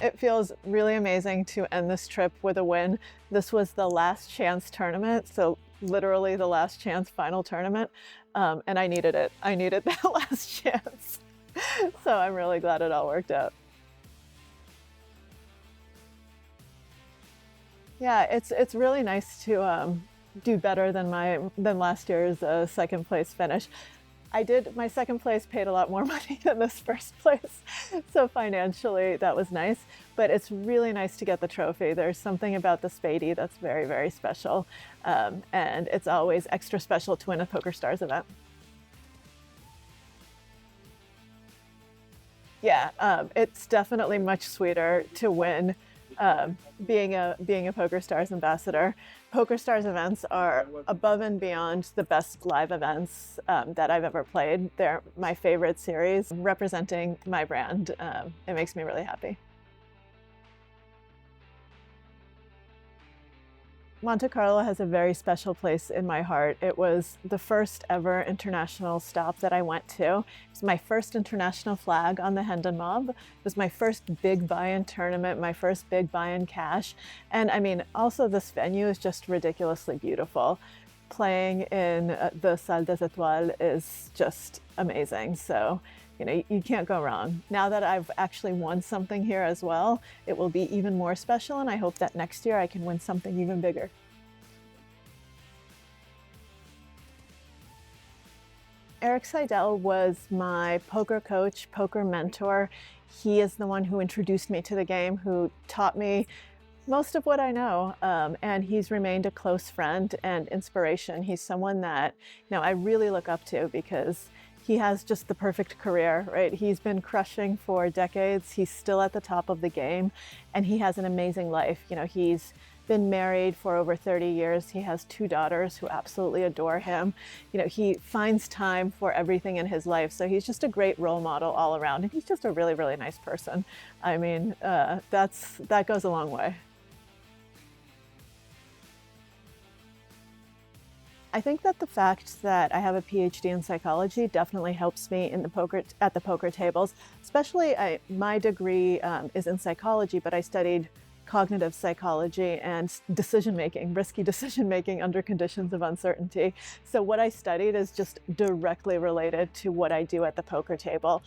It feels really amazing to end this trip with a win. This was the last chance tournament, so literally the last chance final tournament, and I needed it. I needed that last chance. So I'm really glad it all worked out. Yeah, it's really nice to do better than last year's second place finish. My second place paid a lot more money than this first place, so financially that was nice, but it's really nice to get the trophy. There's something about the Spadey that's very, very special, and it's always extra special to win a Pokerstars event. Yeah, it's definitely much sweeter to win being a Pokerstars ambassador. Pokerstars events are above and beyond the best live events that I've ever played. They're my favorite series representing my brand. It makes me really happy. Montecarlo has a very special place in my heart. It was the first ever international stop that I went to. It was my first international flag on the Hendon Mob. It was my first big buy-in tournament, my first big buy-in cash. And I mean, also this venue is just ridiculously beautiful. Playing in the Salle des Étoiles is just amazing. So, you know, you can't go wrong. Now that I've actually won something here as well, it will be even more special, and I hope that next year I can win something even bigger. Eric Seidel was my poker coach, poker mentor. He is the one who introduced me to the game, who taught me most of what I know, and he's remained a close friend and inspiration. He's someone that, you know, I really look up to because he has just the perfect career, right? He's been crushing for decades. He's still at the top of the game, and he has an amazing life. You know, he's been married for over 30 years. He has 2 daughters who absolutely adore him. You know, he finds time for everything in his life. So he's just a great role model all around. And he's just a really, really nice person. I mean, that goes a long way. I think that the fact that I have a PhD in psychology definitely helps me in at the poker tables. Especially, my degree is in psychology, but I studied cognitive psychology and decision-making, risky decision-making under conditions of uncertainty. So what I studied is just directly related to what I do at the poker table.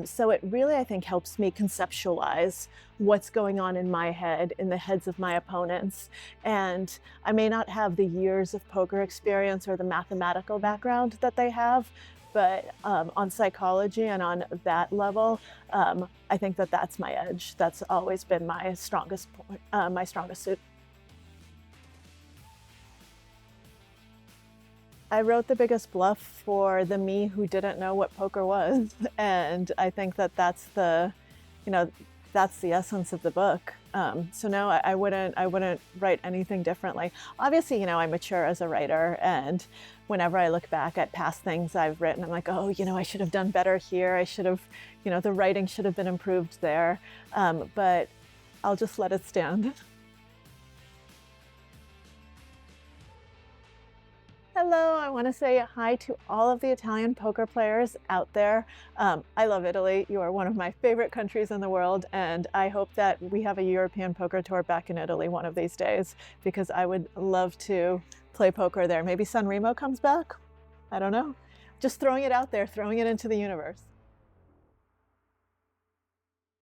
So it really, I think, helps me conceptualize what's going on in my head, in the heads of my opponents. And I may not have the years of poker experience or the mathematical background that they have, but on psychology and on that level, I think that that's my edge. That's always been my strongest point, my strongest suit. I wrote The Biggest Bluff for the me who didn't know what poker was, and I think that that's the essence of the book. So no, I wouldn't write anything differently. Obviously, you know, I mature as a writer, and whenever I look back at past things I've written, I'm like, oh, you know, I should have done better here. I should have, you know, the writing should have been improved there. But I'll just let it stand. Hello, I want to say hi to all of the Italian poker players out there. I love Italy. You are one of my favorite countries in the world, and I hope that we have a European poker tour back in Italy one of these days, because I would love to play poker there. Maybe Sanremo comes back? I don't know. Just throwing it out there, throwing it into the universe.